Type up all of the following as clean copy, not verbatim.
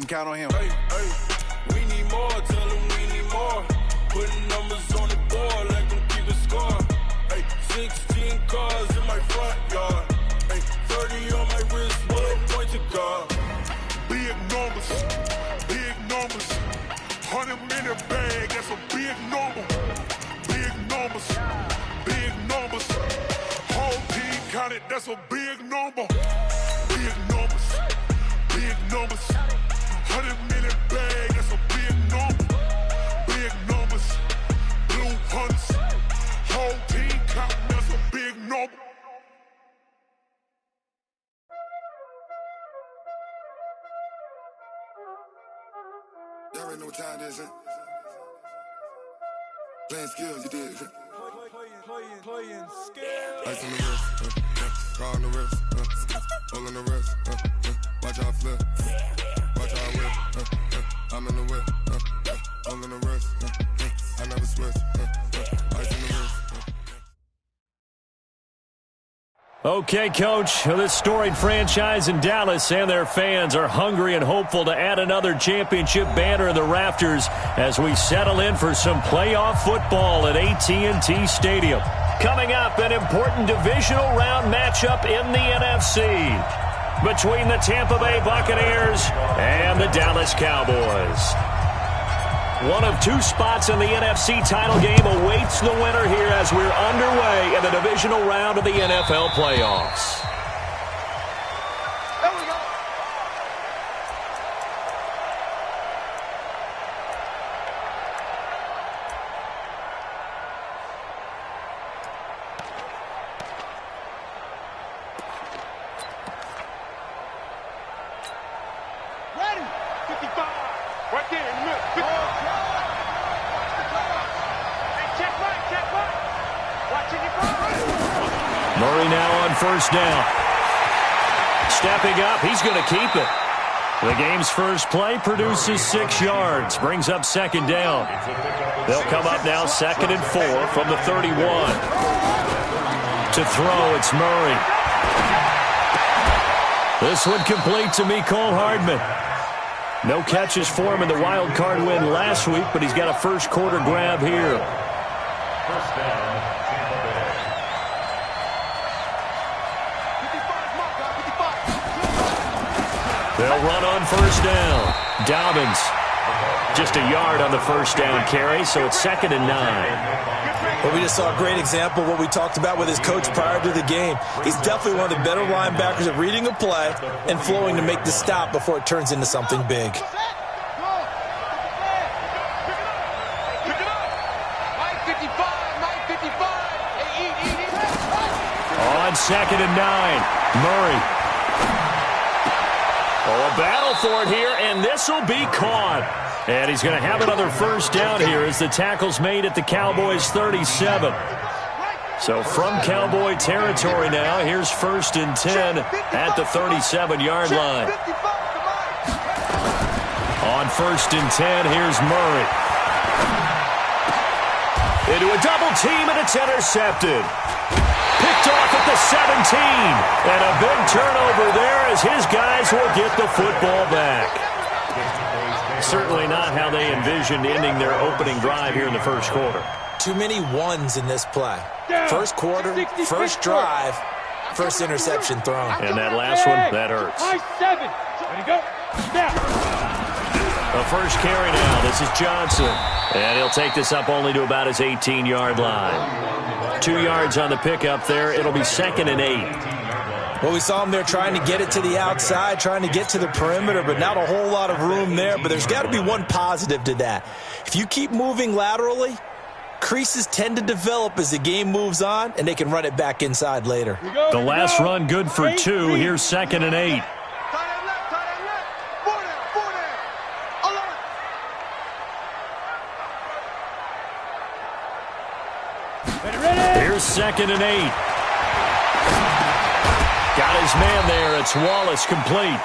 count on him. Hey, we need more. Tell them we need more. Putting numbers on the board, let them keep it score. Hey, 16 cars in my front yard. Hey, 30 on my wrist, one point to guard. Big numbers, 100-minute bag, that's a big number. Big numbers, whole team counted, that's a big number. Big numbers, 100-minute bag, that's a big number. Big numbers, blue hunts, whole team counting, that's a big number. Y'all already know what time it is, huh? Playing skills, you did. Playing skills. Ice on the wrist, car on the wrist, all on the wrist, watch out flip, watch out whip, I'm in the whip, all on the wrist, I never switch, ice on the wrist. Okay, Coach, this storied franchise in Dallas and their fans are hungry and hopeful to add another championship banner in the rafters as we settle in for some playoff football at AT&T Stadium. Coming up, an important divisional round matchup in the NFC between the Tampa Bay Buccaneers and the Dallas Cowboys. One of two spots in the NFC title game awaits the winner here as we're underway in the divisional round of the NFL playoffs. There we go. Ready. 55. Right there in the middle. Murray now on first down. Stepping up, he's going to keep it. The game's first play produces 6 yards, brings up second down. They'll come up now 2nd and 4 from the 31. To throw, it's Murray. This one complete to Mecole Hardman. No catches for him in the wild card win last week, but he's got a first quarter grab here. First down, Tampa Bay. They'll run on first down. Dobbins just a yard on the first down carry, so it's 2nd and 9. Well, we just saw a great example of what we talked about with his coach prior to the game. He's definitely one of the better linebackers at reading a play and flowing to make the stop before it turns into something big. On 2nd and 9, Murray. Oh, a battle for it here, and this will be caught. And he's going to have another first down here as the tackle's made at the Cowboys' 37. So from Cowboy territory now, here's 1st and 10 at the 37-yard line. On 1st and 10, here's Murray. Into a double team, and it's intercepted. Picked off at the 17. And a big turnover there as his guys will get the football back. Certainly not how they envisioned ending their opening drive here in the first quarter. Too many ones in this play. First quarter, first drive, first interception thrown. And that last one, that hurts. Ready, go. Snap. The first carry now. This is Johnson. And he'll take this up only to about his 18-yard line. 2 yards on the pickup there. It'll be 2nd and 8. Well, we saw him there trying to get it to the outside, trying to get to the perimeter, but not a whole lot of room there. But there's got to be one positive to that. If you keep moving laterally, creases tend to develop as the game moves on, and they can run it back inside later. The last run good for 2. Here's 2nd and 8. Here's 2nd and 8. Got his man there. It's Wallace complete.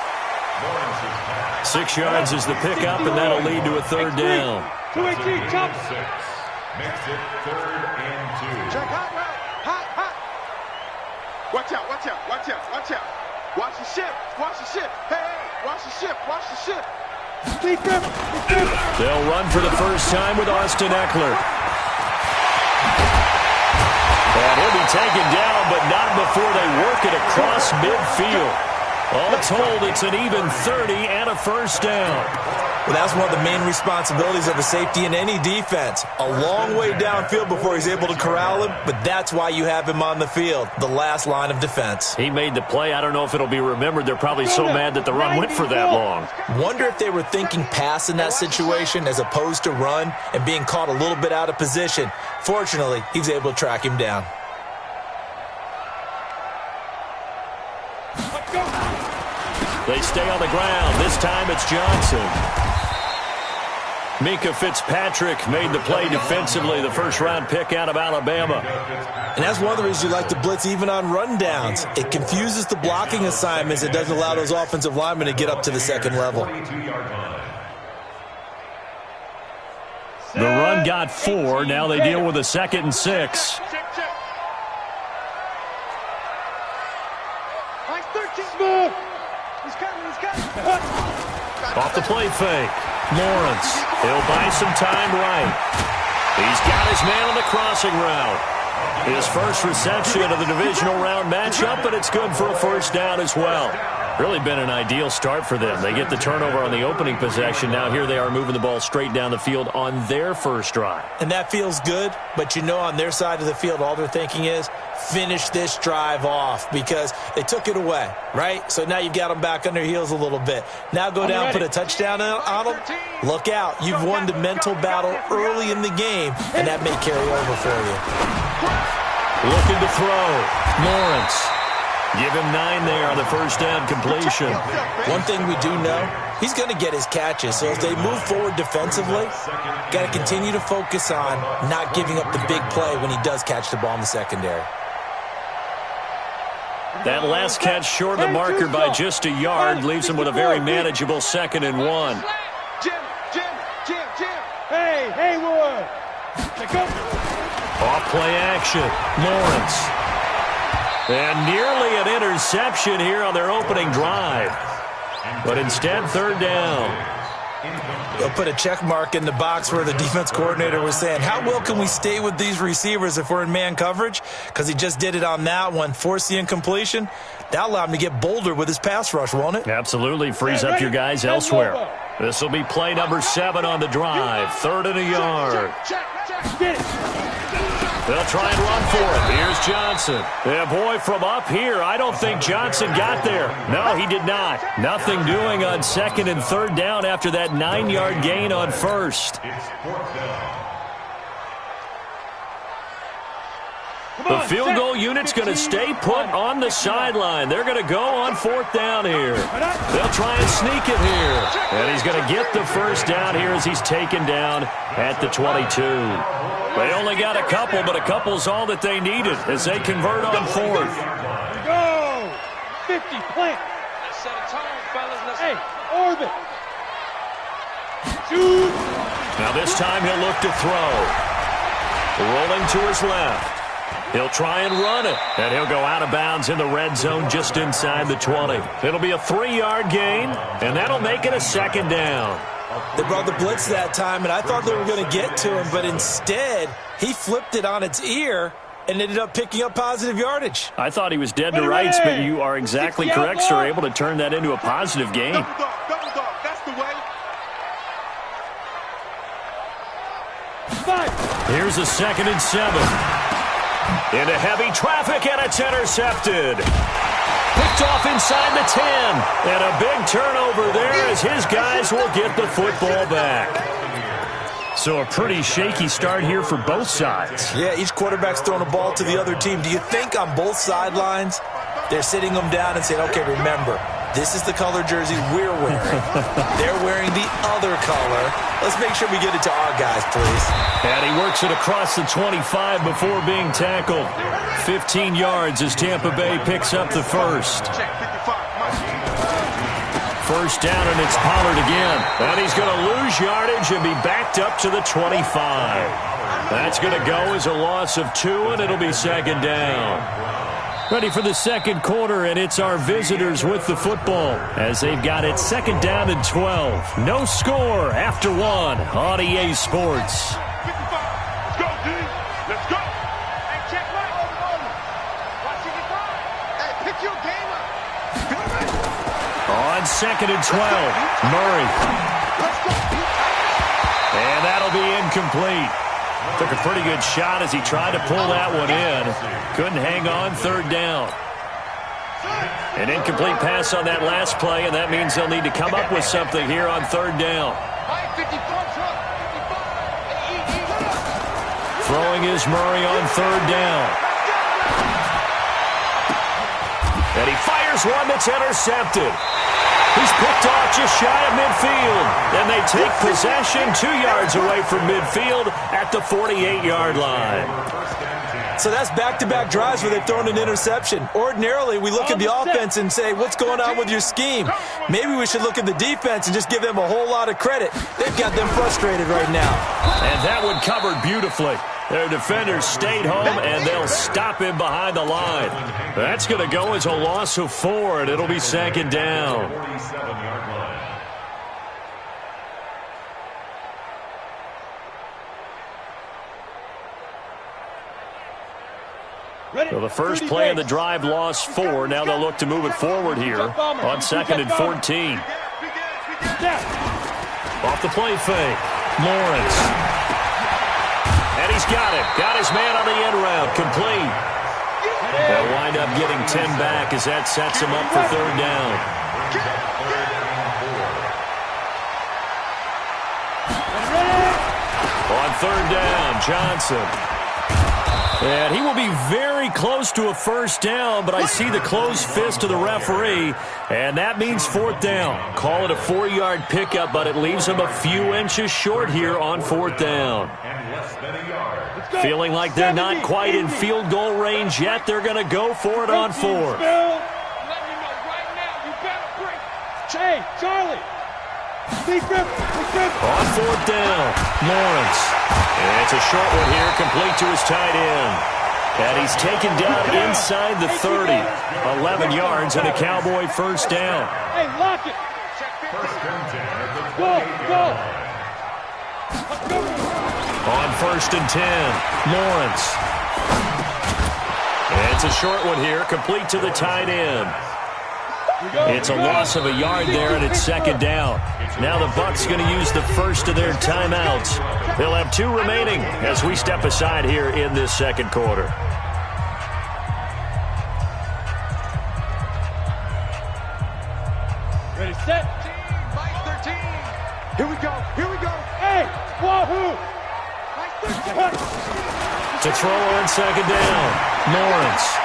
6 yards is the pickup, and that'll lead to a third down. 2-18, jump. Makes it 3rd and 2. Check hot route. Hot. Watch out. Watch the ship. Hey, watch the ship. They'll run for the first time with Austin Eckler. And he'll be taken down, but not before they work it across midfield. All told, it's an even 30 and a first down. Well, that's one of the main responsibilities of a safety in any defense. A long way downfield before he's able to corral him, but that's why you have him on the field, the last line of defense. He made the play. I don't know if it'll be remembered. They're probably so mad that the run went for that long. Wonder if they were thinking pass in that situation as opposed to run and being caught a little bit out of position. Fortunately, he's able to track him down. They stay on the ground. This time it's Johnson. Mika Fitzpatrick made the play defensively, the first-round pick out of Alabama. And that's one of the reasons you like to blitz even on rundowns. It confuses the blocking assignments. It doesn't allow those offensive linemen to get up to the second level. The run got 4. Now they deal with a 2nd and 6. Off the play fake. Lawrence. He'll buy some time right. He's got his man on the crossing route. His first reception of the divisional round matchup, but it's good for a first down as well. Really been an ideal start for them. They get the turnover on the opening possession. Now here they are moving the ball straight down the field on their first drive. And that feels good, but you know on their side of the field all they're thinking is finish this drive off because they took it away, right? So now you've got them back on their heels a little bit. Now go down, put a touchdown on them. Look out. You've won the mental battle early in the game, and that may carry over for you. Looking to throw. Lawrence. Give him 9 there on the first down completion. One thing we do know, he's going to get his catches. So if they move forward defensively, got to continue to focus on not giving up the big play when he does catch the ball in the secondary. That last catch short of the marker by just a yard leaves him with a very manageable 2nd and 1. Hey, Wood. Off play action. Lawrence. And nearly an interception here on their opening drive. But instead, 3rd down. They'll put a check mark in the box where the defense coordinator was saying, how well can we stay with these receivers if we're in man coverage? Because he just did it on that one, forced the incompletion. That'll allow him to get bolder with his pass rush, won't it? Absolutely. Frees up your guys elsewhere. This will be play number 7 on the drive. 3rd and a yard. They'll try and run for it. Here's Johnson. Yeah, boy, from up here, I don't think Johnson got there. No, he did not. Nothing doing on 2nd and 3rd down after that 9-yard gain on 1st. The field goal unit's going to stay put on the sideline. They're going to go on 4th down here. They'll try and sneak it here. And he's going to get the first down here as he's taken down at the 22. They only got a couple, but a couple's all that they needed as they convert on 4th. Go! 50, plant. Let's set a tone, fellas. Hey, orbit. Shoot. Now this time he'll look to throw. Rolling to his left. He'll try and run it, and he'll go out of bounds in the red zone just inside the 20. It'll be a 3-yard gain, and that'll make it a 2nd down. They brought the blitz that time, and I thought they were going to get to him, but instead he flipped it on its ear and ended up picking up positive yardage. I thought he was dead to rights, but you are exactly correct, sir, able to turn that into a positive gain. Double dog, that's the way. Here's a 2nd and 7. Into heavy traffic, and it's intercepted. Picked off inside the 10. And a big turnover there as his guys will get the football back. So a pretty shaky start here for both sides. Yeah, each quarterback's throwing a ball to the other team. Do you think on both sidelines they're sitting them down and saying, okay, remember, this is the color jersey we're wearing. They're wearing the other color. Let's make sure we get it to our guys, please. And he works it across the 25 before being tackled. 15 yards as Tampa Bay picks up the first. First down, and it's Pollard again. And he's going to lose yardage and be backed up to the 25. That's going to go as a loss of 2, and it'll be 2nd down. Ready for the second quarter, and it's our visitors with the football as they've got it 2nd down and 12. No score after 1 on EA Sports. 55. Let's go, D. Let's go. Hey, check right. Watching it fire. Hey, pick your game up. On 2nd and 12, Murray. And that'll be incomplete. Took a pretty good shot as he tried to pull that one in. Couldn't hang on 3rd down. An incomplete pass on that last play, and that means they'll need to come up with something here on 3rd down. Throwing is Murray on 3rd down. And he fires one that's intercepted. He's picked off just shy of midfield. And they take possession 2 yards away from midfield at the 48-yard line. So that's back-to-back drives where they've thrown an interception. Ordinarily, we look at the offense and say, what's going on with your scheme? Maybe we should look at the defense and just give them a whole lot of credit. They've got them frustrated right now. And that one covered beautifully. Their defenders stayed home, and they'll stop him behind the line. That's going to go as a loss of 4, and it'll be 2nd down. So the first play of the drive lost 4. Now they'll look to move it forward here on 2nd and 14. Off the play fake. Lawrence. And he's got it. Got his man on the end route. Complete. They'll wind up getting 10 back as that sets him up for 3rd down. On 3rd down, Johnson. And he will be very close to a 1st down, but I see the closed fist of the referee, and that means 4th down. Call it a 4-yard pickup, but it leaves him a few inches short here on 4th down. Feeling like they're not quite in field goal range yet. They're going to go for it on 4th. Let me know right now. You better break. Hey, Charlie. On 4th down, Lawrence. And it's a short one here, complete to his tight end. And he's taken down inside the 30. 11 yards and a Cowboy 1st down. Hey, lock it. Go. On 1st and 10, Lawrence. And it's a short one here, complete to the tight end. It's a loss of a yard there, and it's 2nd down. Now the Bucs going to use the first of their timeouts. They'll have 2 remaining as we step aside here in this 2nd quarter. Ready, set. 13. Here we go. Hey, wahoo. To throw on 2nd down, Lawrence.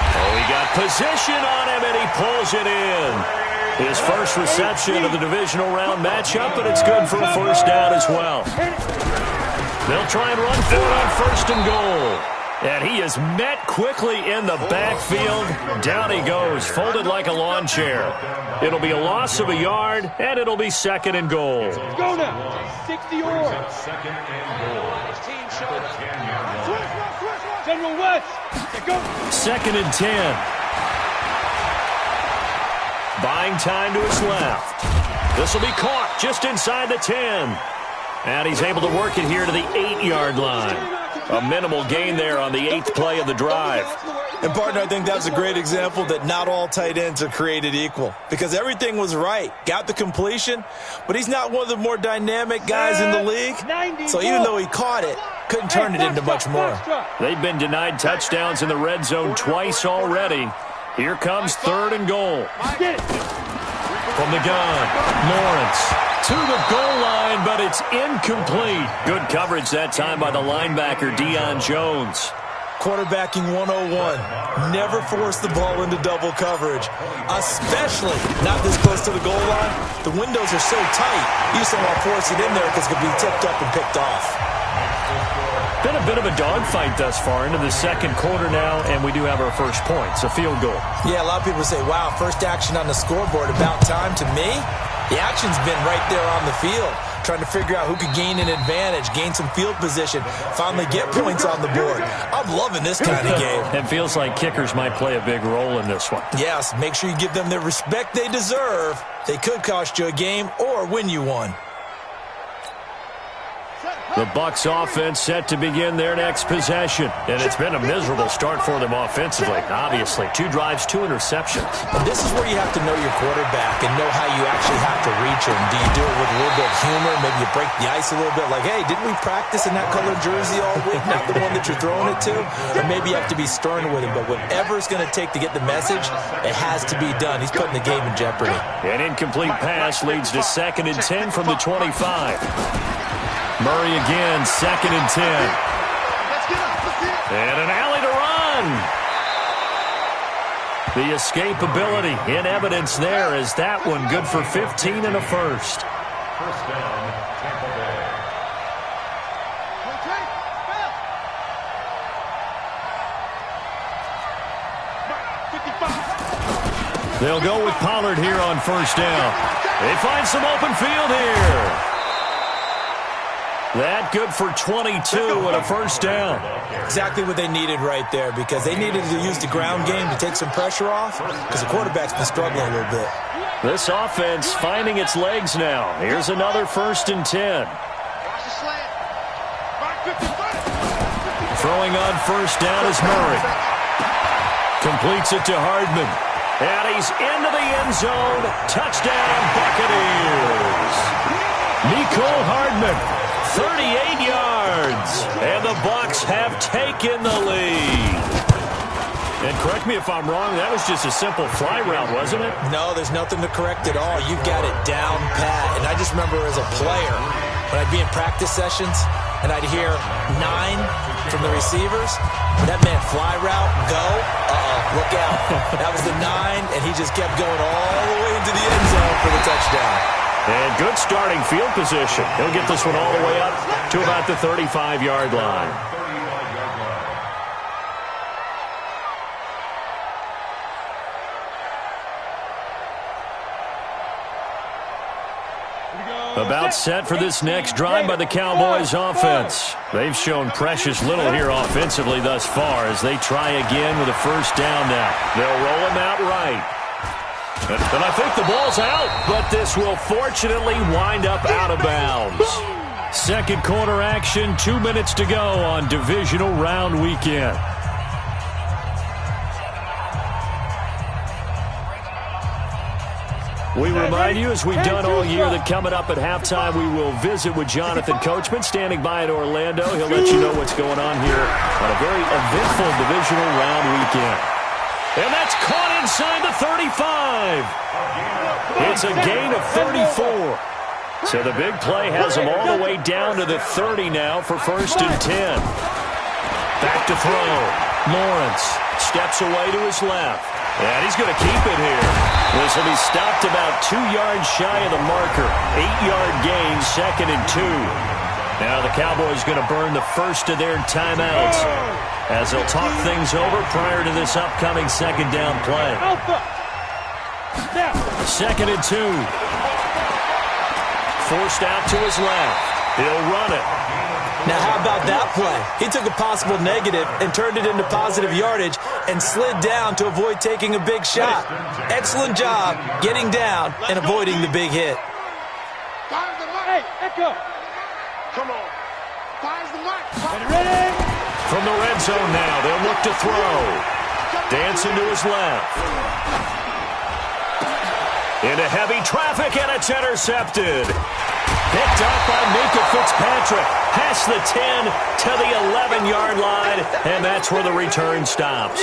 Oh, he got position on him, and he pulls it in. His first reception of the divisional round matchup, but it's good for a 1st down as well. They'll try and run for it on 1st and goal. And he is met quickly in the backfield. Down he goes, folded like a lawn chair. It'll be a loss of a yard, and it'll be 2nd and goal. Let's go now. 60 or. General West. Go. 2nd and 10. Buying time to his left. This will be caught just inside the 10. And he's able to work it here to the 8-yard line. A minimal gain there on the 8th play of the drive. And, partner, I think that's a great example that not all tight ends are created equal. Because everything was right. Got the completion, but he's not one of the more dynamic guys in the league. So even though he caught it, couldn't turn it into much more. They've been denied touchdowns in the red zone twice already. Here comes 3rd and goal. From the gun, Lawrence to the goal line, but it's incomplete. Good coverage that time by the linebacker, Deion Jones. Quarterbacking 101. Never force the ball into double coverage, especially not this close to the goal line. The windows are so tight, you just don't want to force it in there because it could be tipped up and picked off. Been a bit of a dogfight thus far into the 2nd quarter now, and we do have our first points, a field goal. Yeah, a lot of people say, wow, first action on the scoreboard, about time. To me, the action's been right there on the field. trying to figure out who could gain an advantage, gain some field position, finally get points on the board. I'm loving this kind of game. It feels like kickers might play a big role in this one. Yes, make sure you give them the respect they deserve. They could cost you a game or win you one. The Bucs offense set to begin their next possession. And it's been a miserable start for them offensively, obviously. 2 drives, 2 interceptions. And this is where you have to know your quarterback and know how you actually have to reach him. Do you do it with a little bit of humor? Maybe you break the ice a little bit like, hey, didn't we practice in that colored jersey all week? Not the one that you're throwing it to? Or maybe you have to be stern with him. But whatever it's going to take to get the message, it has to be done. He's putting the game in jeopardy. An incomplete pass leads to 2nd and 10 from the 25. Murray again, 2nd and 10. And an alley to run. The escapability in evidence there is that one good for 15 and a first. First down, Tampa Bay. They'll go with Pollard here on first down. They find some open field here. That good for 22 and a first down. Exactly what they needed right there, because they needed to use the ground game to take some pressure off, because the quarterback's been struggling a little bit. This offense finding its legs now. Here's another 1st and 10. Throwing on first down is Murray. Completes it to Hardman. And he's into the end zone. Touchdown, Buccaneers. Mecole Hardman. 38 yards, and the Bucs have taken the lead. And correct me if I'm wrong, that was just a simple fly route, wasn't it? No, there's nothing to correct at all. You've got it down pat. And I just remember as a player, when I'd be in practice sessions, and I'd hear 9 from the receivers, that meant fly route, go, look out. That was the 9, and he just kept going all the way into the end zone for the touchdown. And good starting field position. He'll get this one all the way up to about the 35-yard line. About set for this next drive by the Cowboys offense. They've shown precious little here offensively thus far as they try again with a first down now. They'll roll him out right. And I think the ball's out, but this will fortunately wind up out of bounds. Second quarter action, 2 minutes to go on divisional round weekend. We remind you, as we've done all year, that coming up at halftime, we will visit with Jonathan Coachman, standing by in Orlando. He'll let you know what's going on here on a very eventful divisional round weekend. And that's caught inside the 35. It's a gain of 34. So the big play has him all the way down to the 30 now for 1st and 10. Back to throw. Lawrence steps away to his left. And he's going to keep it here. This will be stopped about 2 yards shy of the marker. 8-yard gain, 2nd and 2. Now the Cowboys going to burn the first of their timeouts as they'll talk things over prior to this upcoming second down play. 2nd and 2. Forced out to his left. He'll run it. Now, how about that play? He took a possible negative and turned it into positive yardage and slid down to avoid taking a big shot. Excellent job getting down and avoiding the big hit. Hey, Echo. Come on. Fires the mic. Ready? From the red zone now, they'll look to throw. Dancing to his left. Into heavy traffic, and it's intercepted. Picked up by Minkah Fitzpatrick. Past the 10 to the 11-yard line, and that's where the return stops.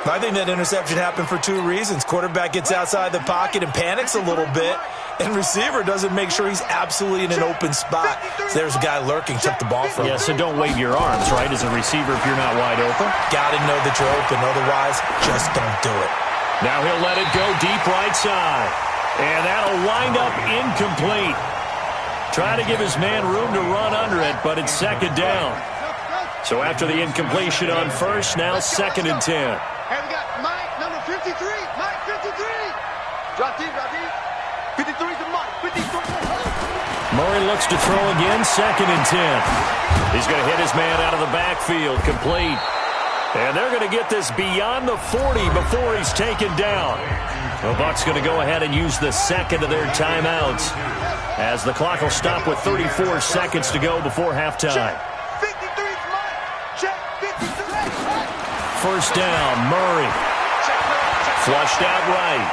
I think that interception happened for 2 reasons. Quarterback gets outside the pocket and panics a little bit, and receiver doesn't make sure he's absolutely in an open spot. So there's a guy lurking, took the ball from him. Yeah, so don't wave your arms, right, as a receiver if you're not wide open. Got to know that you're open, otherwise just don't do it. Now he'll let it go deep right side, and that'll wind up incomplete. Try to give his man room to run under it, but it's second down. So after the incompletion on first, now 2nd and 10. And we got Mike, number 53. Mike, 53. Drop deep, drop deep. 53 to Mike, 53. Murray looks to throw again, 2nd and 10. He's going to hit his man out of the backfield, complete. And they're going to get this beyond the 40 before he's taken down. The Bucs going to go ahead and use the second of their timeouts, as the clock will stop with 34 seconds to go before halftime. First down, Murray. Flushed out right.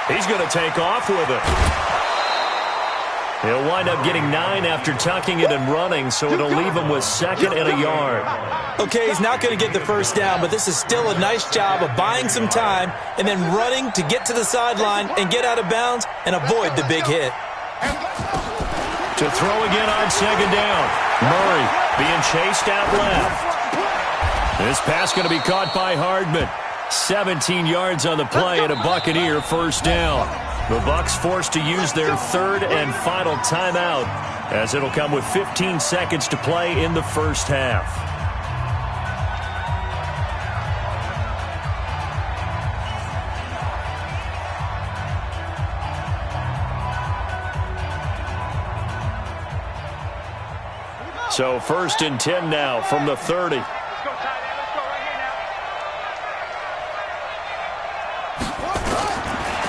He's going to take off with it. He'll wind up getting 9 after tucking it and running, so it'll leave him with 2nd and a yard. Okay, he's not going to get the first down, but this is still a nice job of buying some time and then running to get to the sideline and get out of bounds and avoid the big hit. To throw again on 2nd down. Murray being chased out left. This pass going to be caught by Hardman. 17 yards on the play and a Buccaneer first down. The Bucs forced to use their 3rd and final timeout, as it'll come with 15 seconds to play in the first half. So 1st and 10 now from the 30.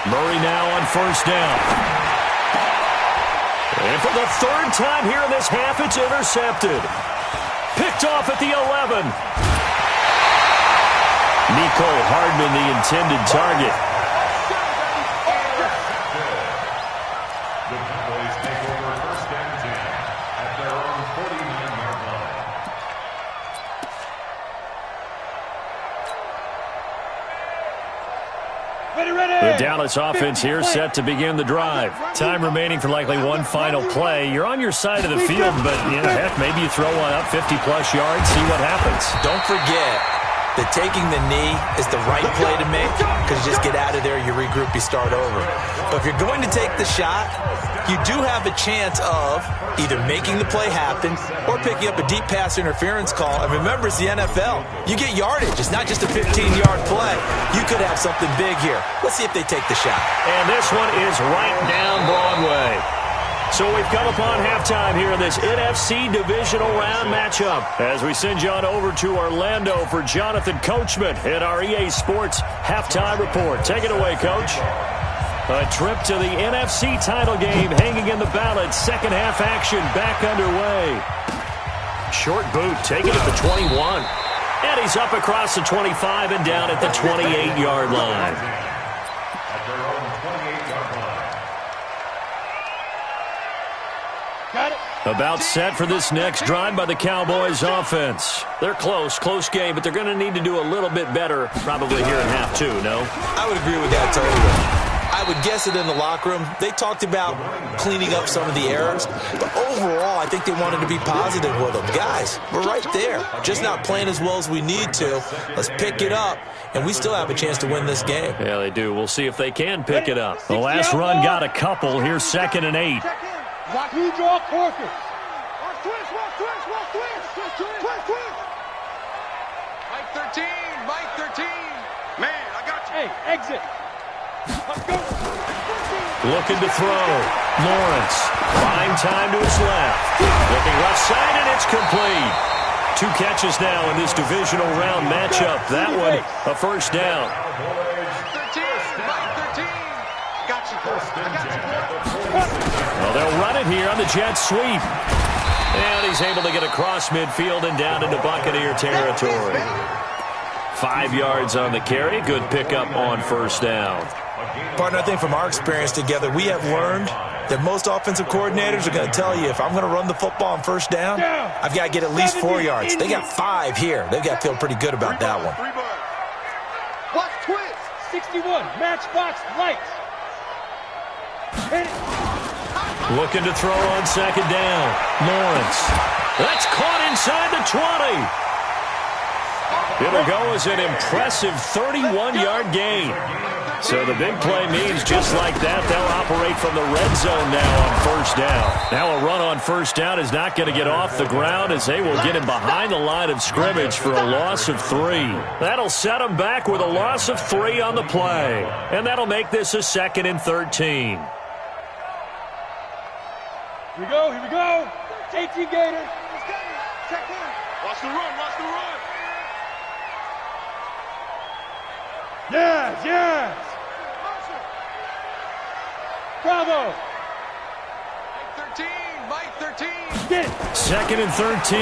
Murray now on first down. And for the 3rd time here in this half, it's intercepted. Picked off at the 11. Nico Hardman, the intended target. The Cowboys take over 1st and 10 at their own 49-yard line. The Dallas offense here set to begin the drive. Time remaining for likely one final play. You're on your side of the field, but heck, maybe you throw one up 50-plus yards, see what happens. Don't forget that taking the knee is the right play to make, because you just get out of there, you regroup, you start over. But if you're going to take the shot, you do have a chance of either making the play happen or picking up a deep pass interference call. And remember, it's the NFL. You get yardage. It's not just a 15-yard play. You could have something big here. Let's see if they take the shot. And this one is right down Broadway. So we've come upon halftime here in this NFC divisional round matchup, as we send you on over to Orlando for Jonathan Coachman in our EA Sports halftime report. Take it away, Coach. A trip to the NFC title game hanging in the balance. Second half action back underway. Short boot taken at the 21. And he's up across the 25 and down at the 28-yard line. At their own 28-yard line. Got it. About set for this next drive by the Cowboys offense. They're close game, but they're going to need to do a little bit better probably here in half two, no? I would agree with that totally. I would guess it in the locker room. They talked about cleaning up some of the errors, but overall, I think they wanted to be positive with them. Guys, we're right there. Just not playing as well as we need to. Let's pick it up, and we still have a chance to win this game. Yeah, they do. We'll see if they can pick it up. The last run got a couple. Here's 2nd and 8. Watch who draw Corker. Mike 13. Man, I got you. Hey, exit. Let's go. Looking to throw. Lawrence. Buying time to his left. Looking left side, and it's complete. 2 catches now in this divisional round matchup. That one, a first down. 13. Mike 13. Got you. Well, they'll run it here on the jet sweep. And he's able to get across midfield and down into Buccaneer territory. 5 yards on the carry. Good pickup on first down. Partner, I think from our experience together, we have learned that most offensive coordinators are going to tell you, if I'm going to run the football on first down, I've got to get at least 4 yards. They got 5 here. They've got to feel pretty good about that one. Watch twist. 61, matchbox lights. Looking to throw on 2nd down. Lawrence. That's caught inside the 20. It'll go as an impressive 31-yard gain. So the big play means just like that, they'll operate from the red zone now on first down. Now a run on first down is not going to get off the ground, as they will get him behind the line of scrimmage for a loss of 3. That'll set him back with a loss of 3 on the play. And that'll make this a 2nd and 13. Here we go, here we go. 18 Gators. Check one. Watch the run, watch the run. Yes, yes. Bravo. Mike 13. Get it. 2nd and 13.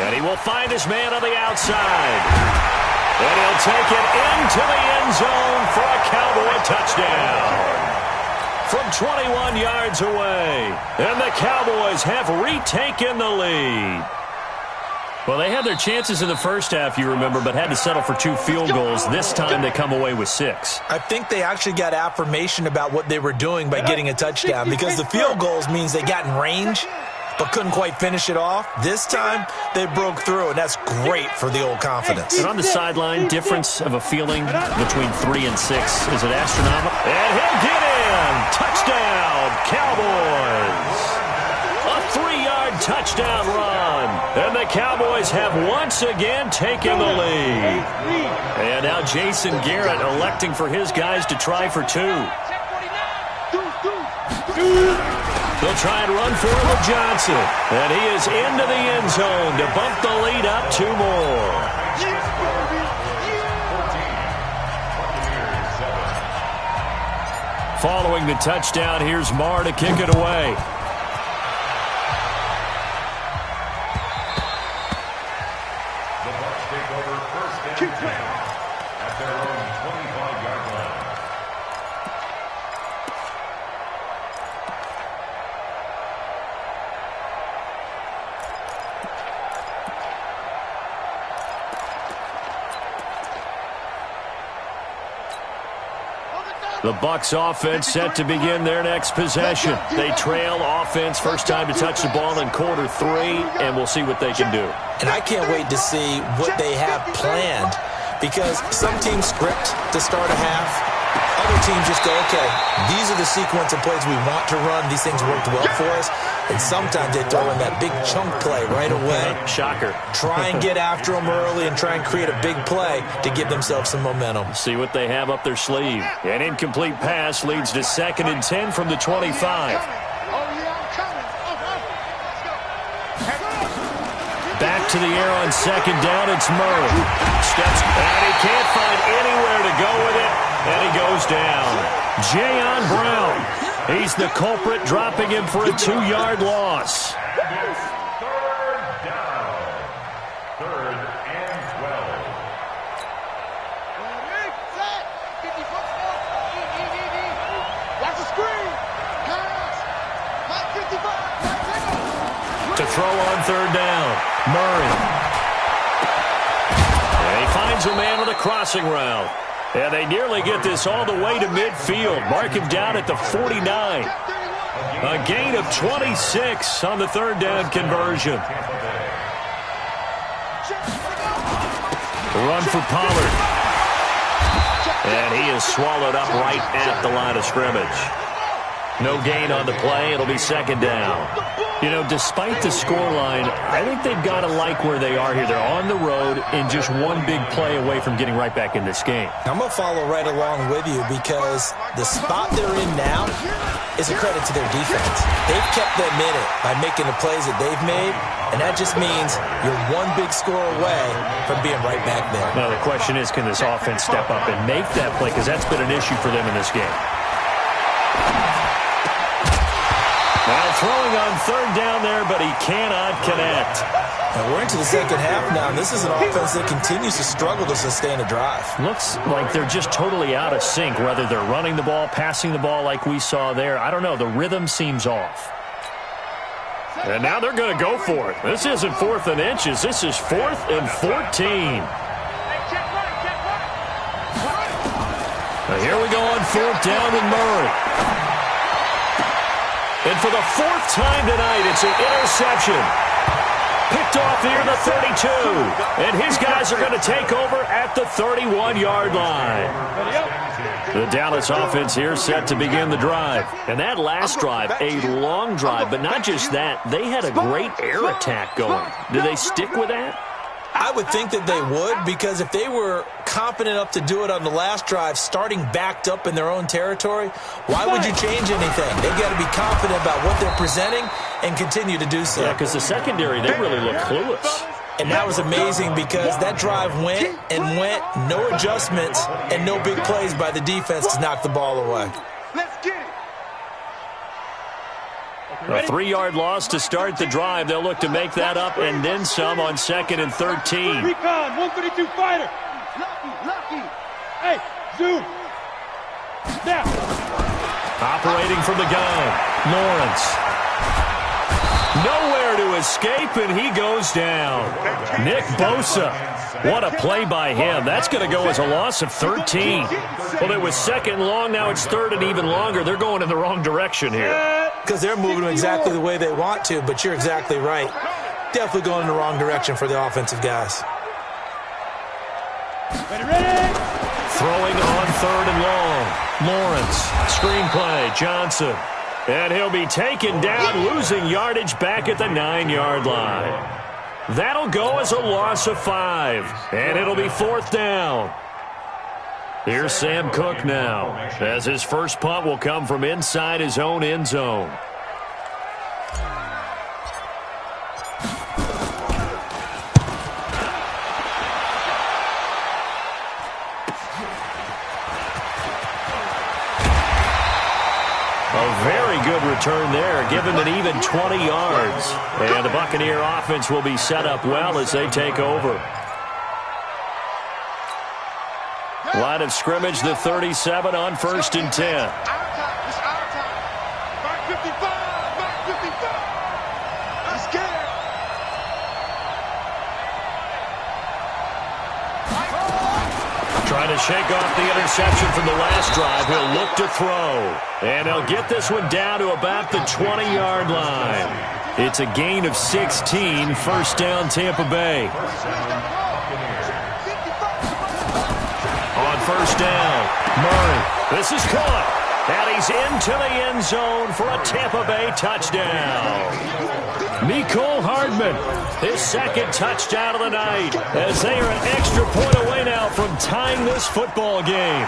And he will find his man on the outside. And he'll take it into the end zone for a Cowboy touchdown. From 21 yards away. And the Cowboys have retaken the lead. Well, they had their chances in the first half, you remember, but had to settle for 2 field goals. This time they come away with 6. I think they actually got affirmation about what they were doing by getting a touchdown, because the field goals means they got in range but couldn't quite finish it off. This time they broke through, and that's great for the old confidence. And on the sideline, difference of a feeling between 3 and 6. Is it astronomical? And he'll get in! Touchdown, Cowboys! A 3-yard touchdown run. And the Cowboys have once again taken the lead. And now Jason Garrett electing for his guys to try for 2. They'll try and run for it with Johnson. And he is into the end zone to bump the lead up 2 more. Following the touchdown, here's Marr to kick it away. At their own 25-yard line. The Bucs offense set to begin their next possession. They trail offense, first time to touch the ball in quarter 3, and we'll see what they can do. And I can't wait to see what they have planned, because some teams script to start a half. Other teams just go, okay, these are the sequence of plays we want to run. These things worked well for us. And sometimes they throw in that big chunk play right away. Shocker. Try and get after them early and try and create a big play to give themselves some momentum. See what they have up their sleeve. An incomplete pass leads to 2nd and 10 from the 25. Back to the air on 2nd down, it's Murray. Steps, and he can't find anywhere to go with it, and he goes down. Jayon Brown, he's the culprit, dropping him for a 2-yard loss. 3rd down. 3rd and 12. Watch the screen. Pass. 55. To throw on 3rd down, Murray. And he finds a man on the crossing route. And they nearly get this all the way to midfield. Mark him down at the 49. A gain of 26 on the 3rd down conversion. Run for Pollard. And he is swallowed up right at the line of scrimmage. No gain on the play. It'll be 2nd down. You know, despite the scoreline, I think they've got to like where they are here. They're on the road and just one big play away from getting right back in this game. I'm going to follow right along with you, because the spot they're in now is a credit to their defense. They've kept them in it by making the plays that they've made, and that just means you're one big score away from being right back there. Now, the question is, can this offense step up and make that play? Because that's been an issue for them in this game. Now throwing on 3rd down there, but he cannot connect. And we're into the 2nd half now, and this is an offense that continues to struggle to sustain a drive. Looks like they're just totally out of sync, whether they're running the ball, passing the ball like we saw there. I don't know. The rhythm seems off. And now they're going to go for it. This isn't 4th and inches. This is 4th and 14. Now here we go on 4th down with Murray. And for the 4th time tonight, it's an interception. Picked off near the 32. And his guys are going to take over at the 31-yard line. The Dallas offense here set to begin the drive. And that last drive, a long drive, but not just that. They had a great air attack going. Do they stick with that? I would think that they would, because if they were confident enough to do it on the last drive, starting backed up in their own territory, why would you change anything? They've got to be confident about what they're presenting and continue to do so. Yeah, because the secondary, they really look clueless. And that was amazing because that drive went and went, no adjustments, and no big plays by the defense to knock the ball away. Let's get it. A 3-yard loss to start the drive. They'll look to make that up and then some on 2nd and 13. Recon, 132 fighter. Lucky. Hey, zoom. Now. Operating from the gun, Lawrence. Nowhere to escape, and he goes down. Nick Bosa. What a play by him. That's going to go as a loss of 13. Well, it was 2nd long. Now it's 3rd and even longer. They're going in the wrong direction here. Because they're moving exactly the way they want to, but you're exactly right. Definitely going in the wrong direction for the offensive guys. Ready. Throwing on 3rd and long. Lawrence. Screenplay. Johnson. And he'll be taken down, losing yardage back at the 9-yard line. That'll go as a loss of 5. And it'll be 4th down. Here's Sam Cook now, as his first punt will come from inside his own end zone. A very good return there, given an even 20 yards. And the Buccaneer offense will be set up well as they take over. Line of scrimmage, the 37 on 1st and 10. It's our time. Back 55. Let's get it. Trying to shake off the interception from the last drive. He'll look to throw. And he'll get this one down to about the 20-yard line. It's a gain of 16, 1st down Tampa Bay. On 1st down, Murray. This is caught. And he's into the end zone for a Tampa Bay touchdown. Mecole Hardman, his 2nd touchdown of the night, as they are an extra point away now from tying this football game.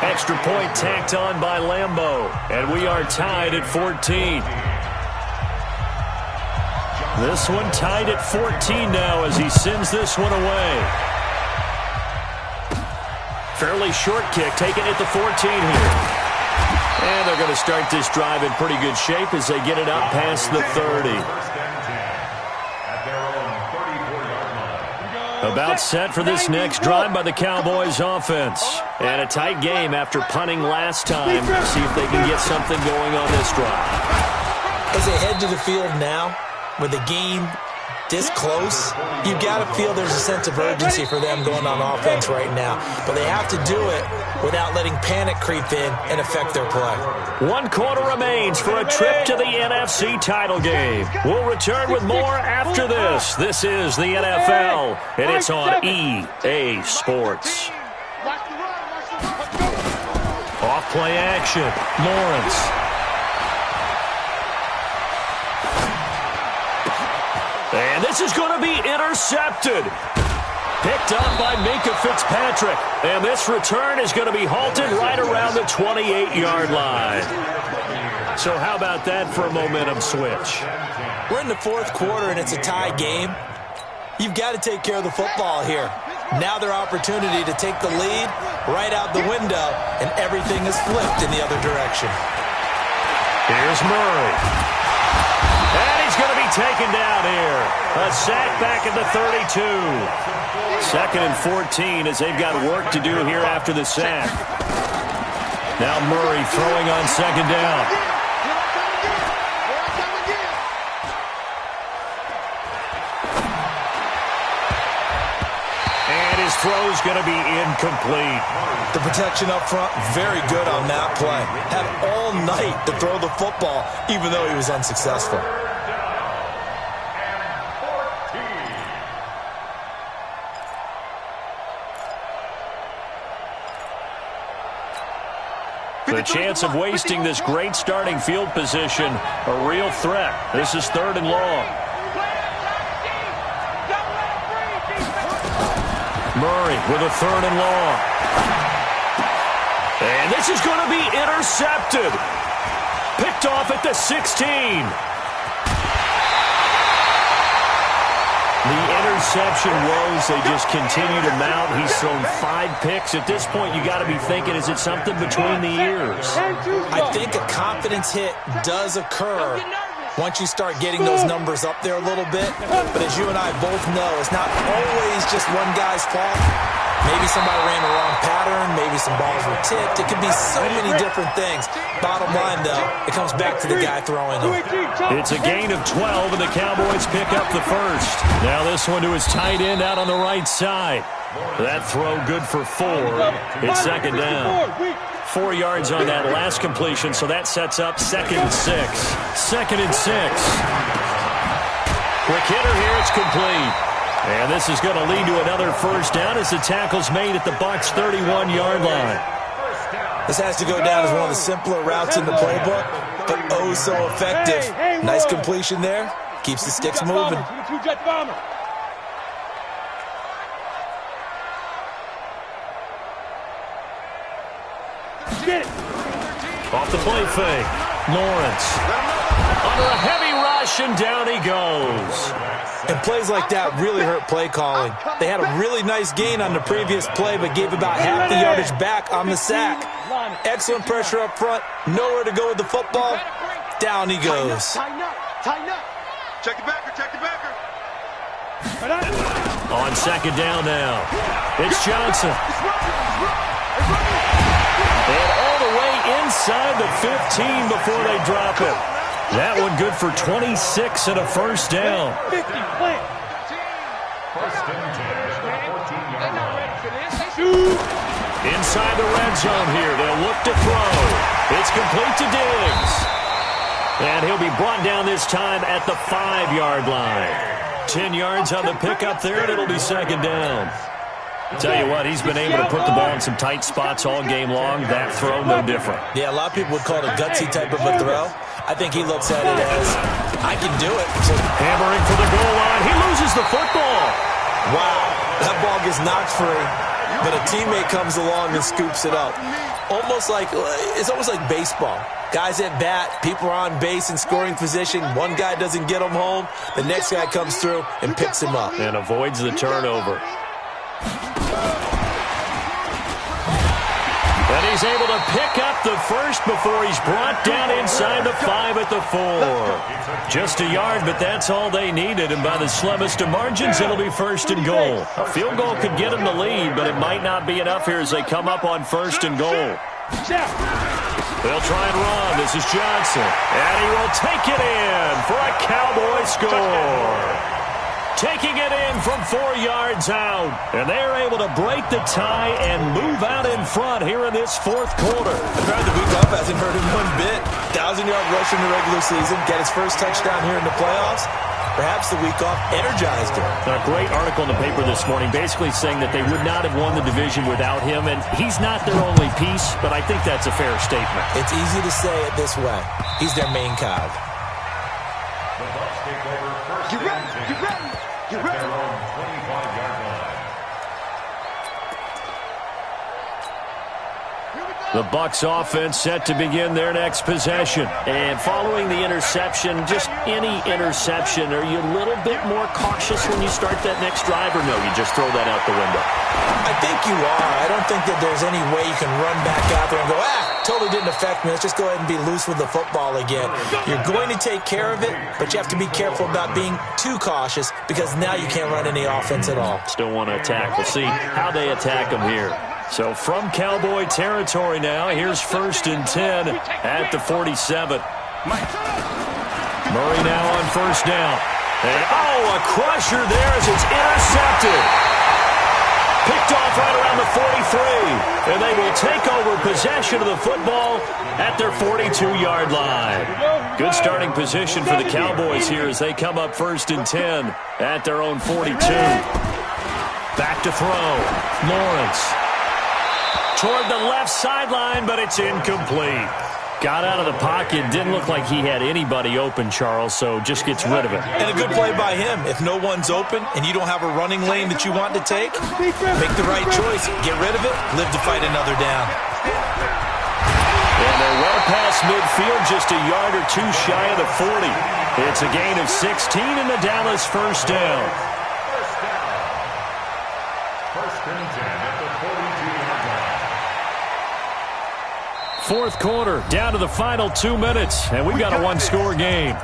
Extra point tacked on by Lambeau, and we are tied at 14. This one tied at 14 now as he sends this one away. Fairly short kick, taken at the 14 here. And they're going to start this drive in pretty good shape as they get it up past the 30. About set for this next drive by the Cowboys offense. And a tight game after punting last time. See if they can get something going on this drive. As they head to the field now, with the game this close, you've got to feel there's a sense of urgency for them going on offense right now. But they have to do it without letting panic creep in and affect their play. 1 quarter remains for a trip to the NFC title game. We'll return with more after this. This is the NFL, and it's on EA Sports. Off play action, Lawrence. And this is going to be intercepted. Picked up by Minkah Fitzpatrick. And this return is going to be halted right around the 28-yard line. So how about that for a momentum switch? We're in the 4th quarter, and it's a tie game. You've got to take care of the football here. Now their opportunity to take the lead right out the window, and everything is flipped in the other direction. Here's Murray. And he's going to be taken down here. A sack back at the 32. 2nd and 14 as they've got work to do here after the sack. Now Murray throwing on 2nd down. And his throw's going to be incomplete. The protection up front, very good on that play. Had all night to throw the football, even though he was unsuccessful. The chance of wasting this great starting field position, a real threat. This is 3rd and long. Murray with a 3rd and long. And this is going to be intercepted. Picked off at the 16. The interception woes, they just continue to mount. He's thrown 5 picks. At this point, you got to be thinking, is it something between the ears? I think a confidence hit does occur once you start getting those numbers up there a little bit. But as you and I both know, it's not always just one guy's fault. Maybe somebody ran the wrong pattern. Maybe some balls were tipped. It could be so many different things. Bottom line, though, it comes back to the guy throwing them. It's a gain of 12, and the Cowboys pick up the first. Now this one to his tight end out on the right side. That throw good for 4. It's 2nd down. 4 yards on that last completion, so that sets up 2nd and 6. 2nd and 6. Quick hitter here, it's complete. And this is going to lead to another first down as the tackle's made at the Bucs' 31-yard line. This has to go down as one of the simpler routes in the playbook, but oh so effective. Nice completion there. Keeps the sticks moving. Off the play fake. Lawrence. Under a heavy rush, and down he goes. And plays like that really hurt play calling. They had a really nice gain on the previous play, but gave about half the yardage back on the sack. Excellent pressure up front. Nowhere to go with the football. Down he goes. Tighten up. Check the backer. On 2nd down now. It's Johnson. And all the way inside the 15 before they drop it. That one good for 26 and a first down. 50, plant. First and 10, 14-yard line. Inside the red zone here. They'll look to throw. It's complete to Diggs. And he'll be brought down this time at the 5-yard line. 10 yards on the pickup there, and it'll be 2nd down. Tell you what, he's been able to put the ball in some tight spots all game long. That throw, no different. Yeah, a lot of people would call it a gutsy type of a throw. I think he looks at it as, I can do it. So, hammering for the goal line. He loses the football. Wow, that ball gets knocked free, but a teammate comes along and scoops it up. It's almost like baseball. Guys at bat, people are on base in scoring position. One guy doesn't get him home. The next guy comes through and picks him up. And avoids the turnover. And he's able to pick up the first before he's brought down inside the 5 at the 4. Just a yard, but that's all they needed. And by the slimmest of margins, it'll be 1st and goal. A field goal could get them the lead, but it might not be enough here as they come up on 1st and goal. They'll try and run. This is Johnson. And he will take it in for a Cowboy score. Taking it in from 4 yards out. And they're able to break the tie and move out in front here in this 4th quarter. The drive the week off hasn't hurt him one bit. 1,000-yard rush in the regular season. Get his first touchdown here in the playoffs. Perhaps the week off energized him. A great article in the paper this morning basically saying that they would not have won the division without him. And he's not their only piece, but I think that's a fair statement. It's easy to say it this way. He's their main cog. The Bucs take over first and 10 at their own 25-yard line. The Bucs offense set to begin their next possession. And following the interception, just any interception, are you a little bit more cautious when you start that next drive, or no, you just throw that out the window? I think you are. I don't think that there's any way you can run back out there and go, totally didn't affect me. Let's just go ahead and be loose with the football again. You're going to take care of it, but you have to be careful about being too cautious because now you can't run any offense at all. Still want to attack. We'll see how they attack them here. So from Cowboy territory now, here's 1st and 10 at the 47. Murray now on 1st down. And a crusher there as it's intercepted. Picked off right around the 43. And they will take over possession of the football at their 42-yard line. Good starting position for the Cowboys here as they come up 1st and 10 at their own 42. Back to throw. Lawrence. Toward the left sideline, but it's incomplete. Got out of the pocket. Didn't look like he had anybody open, Charles, so just gets rid of it. And a good play by him. If no one's open and you don't have a running lane that you want to take, make the right choice. Get rid of it. Live to fight another down. And they're well past midfield, just a yard or two shy of the 40. It's a gain of 16 in the Dallas first down. First and 10 at the 42-yard line. Fourth quarter, down to the final 2 minutes, and we've got a one-score game.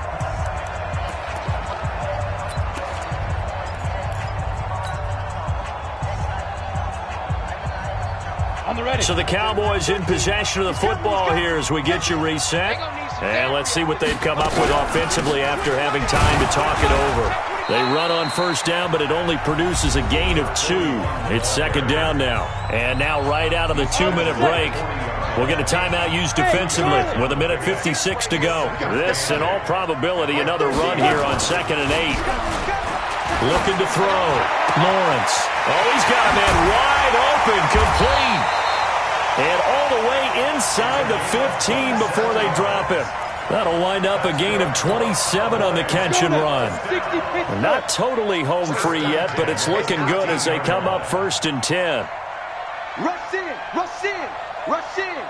So the Cowboys in possession of the football here as we get you reset. And let's see what they've come up with offensively after having time to talk it over. They run on first down, but it only produces a gain of 2. It's second down now. And now right out of the 2-minute break, we'll get a timeout used defensively with 1:56 to go. This, in all probability, another run here on 2nd and 8. Looking to throw. Lawrence. Oh, he's got a man wide open, complete. And all the way inside the 15 before they drop him. That'll wind up a gain of 27 on the catch and run. Not totally home free yet, but it's looking good as they come up 1st and 10. Rush in, rush in, rush in.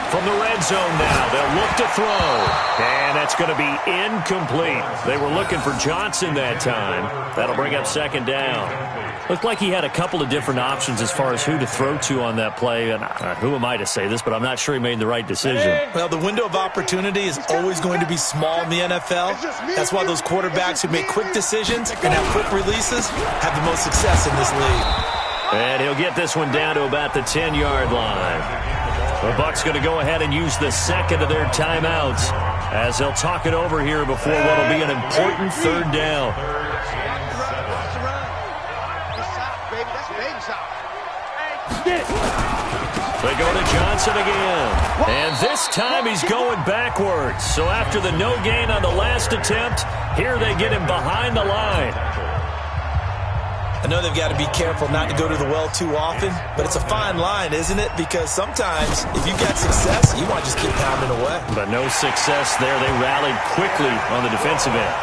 From the red zone now, they'll look to throw. And that's going to be incomplete. They were looking for Johnson that time. That'll bring up second down. Looked like he had a couple of different options as far as who to throw to on that play. And who am I to say this, but I'm not sure he made the right decision. Well, the window of opportunity is always going to be small in the NFL. That's why those quarterbacks who make quick decisions and have quick releases have the most success in this league. And he'll get this one down to about the 10-yard line. The Bucs going to go ahead and use the second of their timeouts as they'll talk it over here before what will be an important third down. They go to Johnson again. And this time he's going backwards. So after the no gain on the last attempt, here they get him behind the line. I know they've got to be careful not to go to the well too often, but it's a fine line, isn't it? Because sometimes if you got success, you want to just keep pounding away. But no success there. They rallied quickly on the defensive end.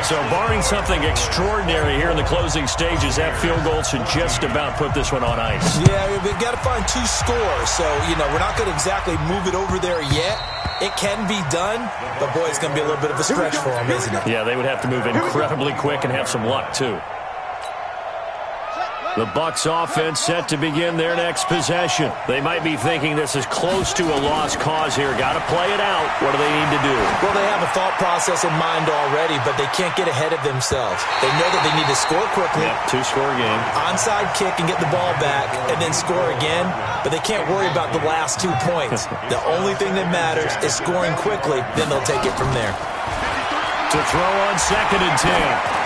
So barring something extraordinary here in the closing stages, that field goal should just about put this one on ice. Yeah, we've got to find 2 scores. So, we're not going to exactly move it over there yet. It can be done, but boy, it's going to be a little bit of a stretch for them, isn't it? Yeah, they would have to move incredibly quick and have some luck, too. The Bucs offense set to begin their next possession. They might be thinking this is close to a lost cause here. Got to play it out. What do they need to do? Well, they have a thought process in mind already, but they can't get ahead of themselves. They know that they need to score quickly. Yep, 2-score game. Onside kick and get the ball back and then score again, but they can't worry about the last 2 points. The only thing that matters is scoring quickly, then they'll take it from there. To throw on 2nd and 10.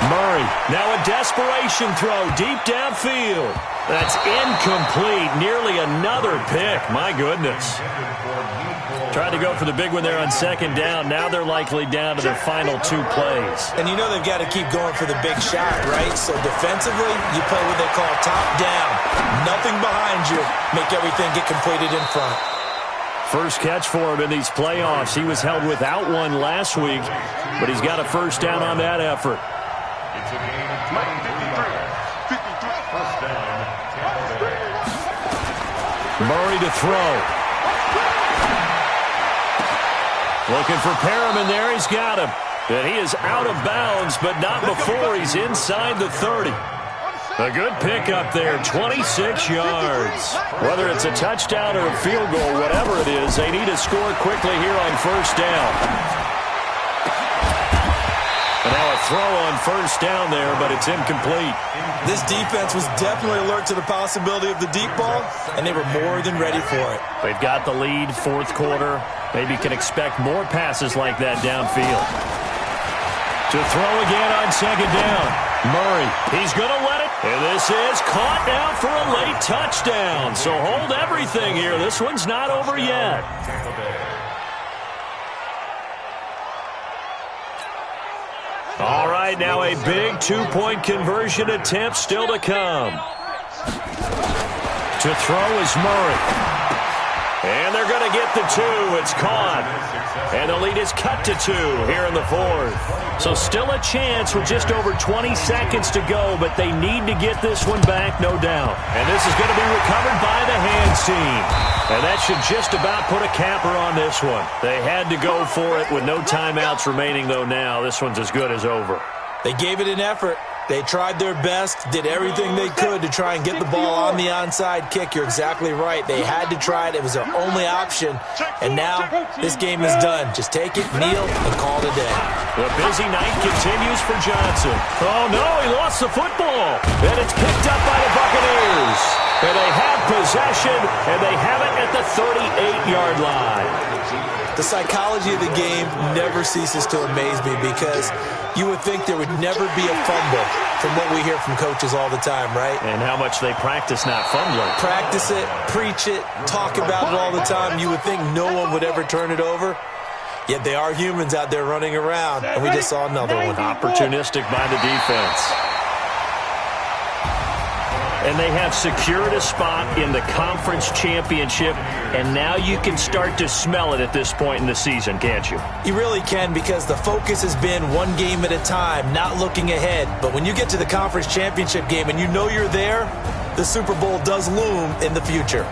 Murray, now a desperation throw deep downfield. That's incomplete. Nearly another pick. My goodness. Tried to go for the big one there on 2nd down. Now they're likely down to their final 2 plays. And they've got to keep going for the big shot, right? So defensively, you play what they call top down. Nothing behind you. Make everything get completed in front. First catch for him in these playoffs. He was held without one last week, but he's got a first down on that effort. It's a gain of 23 yards. First down, Tampa Bay. Murray to throw. Looking for Perriman there. He's got him. And he is out of bounds, but not before he's inside the 30. A good pickup there, 26 yards. Whether it's a touchdown or a field goal, whatever it is, they need to score quickly here on first down. And now a throw on first down there, but it's incomplete. This defense was definitely alert to the possibility of the deep ball, and they were more than ready for it. They've got the lead, fourth quarter. Maybe can expect more passes like that downfield. To throw again on 2nd down. Murray, he's going to let it. And this is caught now for a late touchdown. So hold everything here. This one's not over yet. All right, now a big two-point conversion attempt still to come. To throw is Murray. And they're going to get the two. It's caught. And the lead is cut to 2 here in the 4th. So still a chance with just over 20 seconds to go, but they need to get this one back, no doubt. And this is going to be recovered by the hands team. And that should just about put a capper on this one. They had to go for it with no timeouts remaining, though now. This one's as good as over. They gave it an effort. They tried their best, did everything they could to try and get the ball on the onside kick. You're exactly right. They had to try it. It was their only option. And now this game is done. Just take it, kneel, and call it a day. The busy night continues for Johnson. Oh, no, he lost the football. And it's picked up by the Buccaneers. And they have possession, and they have it at the 38-yard line. The psychology of the game never ceases to amaze me because you would think there would never be a fumble from what we hear from coaches all the time, right? And how much they practice not fumbling. Practice it, preach it, talk about it all the time. You would think no one would ever turn it over. Yet they are humans out there running around, and we just saw another one. Opportunistic by the defense. And they have secured a spot in the conference championship, and now you can start to smell it at this point in the season, can't you? You really can, because the focus has been one game at a time, not looking ahead. But when you get to the conference championship game and you know you're there, the Super Bowl does loom in the future.